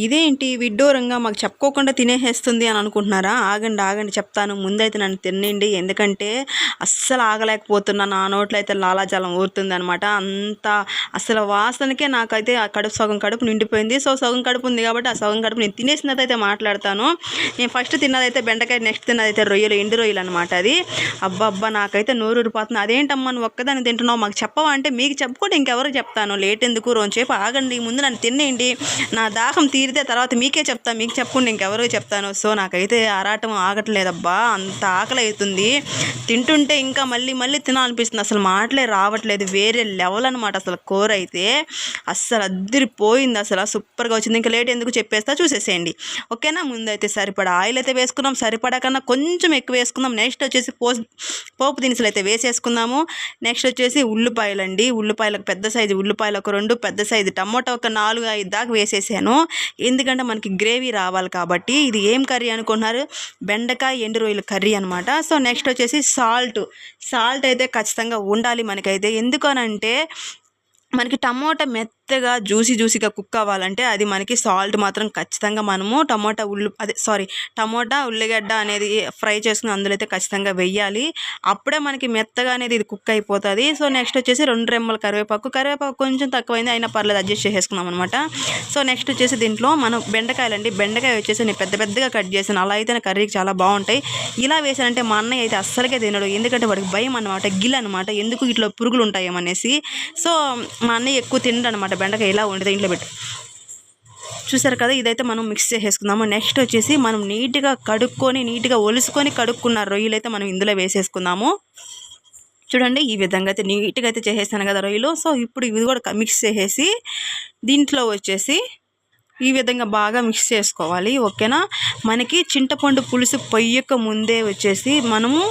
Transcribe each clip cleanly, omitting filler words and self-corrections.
ఇదేంటి విడ్డూరంగా మాకు చెప్పుకోకుండా తినేసేస్తుంది అని అనుకుంటున్నారా? ఆగండి ఆగండి చెప్తాను. ముందైతే నన్ను తినండి, ఎందుకంటే అస్సలు ఆగలేకపోతున్నా. నా నోట్లో అయితే లాలాజలం ఊరుతుందనమాట. అంత అసలు వాసనకే నాకైతే ఆ కడుపు సగం కడుపు నిండిపోయింది. సో సగం కడుపు ఉంది కాబట్టి ఆ సగం కడుపు నేను తినేసినదైతే మాట్లాడతాను. నేను ఫస్ట్ తిన్నదైతే బెండకాయ, నెక్స్ట్ తిన్నదైతే రొయ్యలు, ఎండు రొయ్యలు అనమాట. అది అబ్బా నాకైతే నోరు ఊరిపోతుంది. అదేంటమ్మా నువ్వు ఒక్కదాన్ని తింటున్నావు, మాకు చెప్పవా అంటే మీకు చెప్పుకుంటే ఇంకెవరికి చెప్తాను, లేట్ ఎందుకు, రోజుసేపు ఆగండి, ముందు నన్ను తినేయండి, నా దాహం తీరితే తర్వాత మీకే చెప్తాను, మీకు చెప్పకుండా ఇంకెవరికి చెప్తాను. సో నాకైతే ఆరాటం ఆగట్లేదబ్బా, అంత ఆకలి అవుతుంది. తింటుంటే ఇంకా మళ్ళీ మళ్ళీ తినాలనిపిస్తుంది. అసలు మాటలే రావట్లేదు, వేరే లెవెల్ అనమాట. అసలు కూర అయితే అస్సలు అద్దరిపోయింది, అసలు సూపర్గా వచ్చింది. ఇంకా లేట్ ఎందుకు చెప్పేస్తా, చూసేసేయండి ఓకేనా. ముందైతే సరిపడా ఆయిల్ అయితే వేసుకున్నాం, సరిపడా కన్నా కొంచెం ఎక్కువ వేసుకుందాం. నెక్స్ట్ వచ్చేసి పోపు దినుసులు అయితే వేసేసుకుందాము. నెక్స్ట్ వచ్చేసి ఉల్లిపాయలు అండి, ఉల్లిపాయలకు పెద్ద సైజు ఉల్లిపాయలు ఒక 2, పెద్ద సైజు టమోటా ఒక 4-5 దాకా వేసేసాను. ఎందుకంటే మనకి గ్రేవీ రావాలి కాబట్టి. ఇది ఏం కర్రీ అనుకుంటున్నారు, బెండకాయ ఎండు రొయ్యల కర్రీ అనమాట. సో నెక్స్ట్ వచ్చేసి సాల్ట్ అయితే ఖచ్చితంగా ఉండాలి మనకైతే. ఎందుకనంటే మనకి టమోటా మెత్తగా జ్యూసీగా కుక్ అవ్వాలంటే అది మనకి సాల్ట్ మాత్రం ఖచ్చితంగా మనము టమోటా ఉల్లిగడ్డ అనేది ఫ్రై చేసుకుని అందులో అయితే ఖచ్చితంగా వెయ్యాలి. అప్పుడే మనకి మెత్తగా అనేది ఇది కుక్ అయిపోతుంది. సో నెక్స్ట్ వచ్చేసి 2 రెమ్మల కరివేపాకు కొంచెం తక్కువైంది అయినా పర్లేదు, అడ్జస్ట్ చేసేసుకున్నాం అనమాట. సో నెక్స్ట్ వచ్చేసి దీంట్లో మనం బెండకాయ వచ్చేసి నేను పెద్దగా కట్ చేసాను. అలా అయితే కర్రీకి చాలా బాగుంటాయి. ఇలా వేసానంటే మా అన్నయ్య అయితే అస్సలకే తినడు, ఎందుకంటే వాడికి భయం అనమాట, గిల్ అనమాట, ఎందుకు ఇట్లా పురుగులు ఉంటాయేమనేసి. సో మా అన్నయ్య ఎక్కువ తిండు అనమాట బెండకాయ ఇలా ఉండదు. ఇంట్లో పెట్టి చూసారు కదా, ఇదైతే మనం మిక్స్ చేసేసుకుందాము. నెక్స్ట్ వచ్చేసి మనం నీట్గా ఒలుసుకొని కడుక్కున్న రొయ్యలు అయితే మనం ఇందులో వేసేసుకుందాము. చూడండి ఈ విధంగా అయితే నీట్గా అయితే చేసేసాను కదా రొయ్యలు. సో ఇప్పుడు ఇవి కూడా మిక్స్ చేసేసి దీంట్లో వచ్చేసి ఈ విధంగా బాగా మిక్స్ చేసుకోవాలి ఓకేనా. మనకి చింతపండు పులుసు పొయ్యక ముందే వచ్చేసి మనము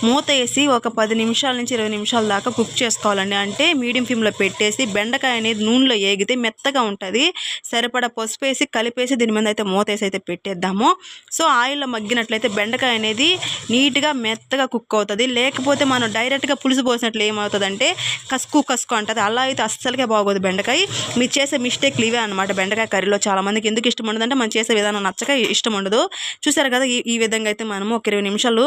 మూత వేసి ఒక 10 నిమిషాల నుంచి 20 నిమిషాల దాకా కుక్ చేసుకోవాలండి. అంటే మీడియం ఫ్లేమ్లో పెట్టేసి బెండకాయ అనేది నూనెలో ఏగితే మెత్తగా ఉంటుంది. సరిపడా పసుపు వేసి కలిపేసి దీని మీద అయితే మూత వేసి అయితే పెట్టేద్దాము. సో ఆయిల్లో మగ్గినట్లయితే బెండకాయ అనేది నీట్గా మెత్తగా కుక్ అవుతుంది. లేకపోతే మనం డైరెక్ట్గా పులుసు పోసినట్లు ఏమవుతుందంటే కసుకు అంటుంది, అలా అయితే అస్సలకే బాగోదు బెండకాయ. మీరు చేసే మిస్టేక్లు ఇవే అనమాట. బెండకాయ కర్రీలో చాలా మందికి ఎందుకు ఇష్టం ఉండదు అంటే మనం చేసే విధానం నచ్చక ఇష్టం ఉండదు. చూసారు కదా ఈ విధంగా అయితే మనము ఒక 20 నిమిషాలు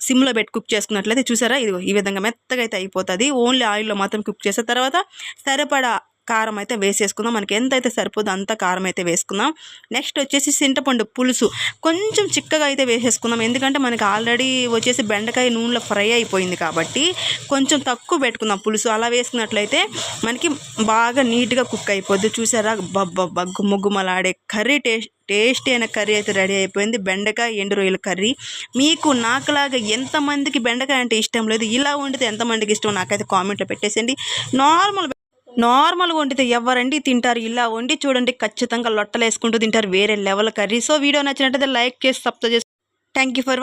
సిమ్లో పెట్టి కుక్ చేసుకున్నట్లయితే చూసారా ఇది ఈ విధంగా మెత్తగా అయితే అయిపోతుంది. ఓన్లీ ఆయిల్లో మాత్రం కుక్ చేసిన తర్వాత సరిపడా కారం అయితే వేసేసుకుందాం. మనకి ఎంత అయితే సరిపోదో అంత కారం అయితే వేసుకుందాం. నెక్స్ట్ వచ్చేసి చింతపండు పులుసు కొంచెం చిక్కగా అయితే వేసేసుకుందాం. ఎందుకంటే మనకి ఆల్రెడీ వచ్చేసి బెండకాయ నూనెలో ఫ్రై అయిపోయింది కాబట్టి కొంచెం తక్కువ పెట్టుకుందాం పులుసు. అలా వేసుకున్నట్లయితే మనకి బాగా నీట్గా కుక్ అయిపోద్ది. చూసారా గుమ్మలాడే కర్రీ టేస్టీ అయిన కర్రీ అయితే రెడీ అయిపోయింది, బెండకాయ ఎండు రొయ్యల కర్రీ. మీకు నాకులాగా ఎంతమందికి బెండకాయ అంటే ఇష్టం లేదు, ఇలా వండితే ఎంతమందికి ఇష్టం నాకైతే కామెంట్లో పెట్టేసేయండి. నార్మల్గా వండితే ఎవరండి తింటారు, ఇలా వండి చూడండి ఖచ్చితంగా లొట్టలు వేసుకుంటూ తింటారు, వేరే లెవెల్ కర్రీ. సో వీడియో నచ్చినట్టయితే లైక్ చేసి సబ్స్క్రైబ్ చేసి థ్యాంక్ యూ ఫర్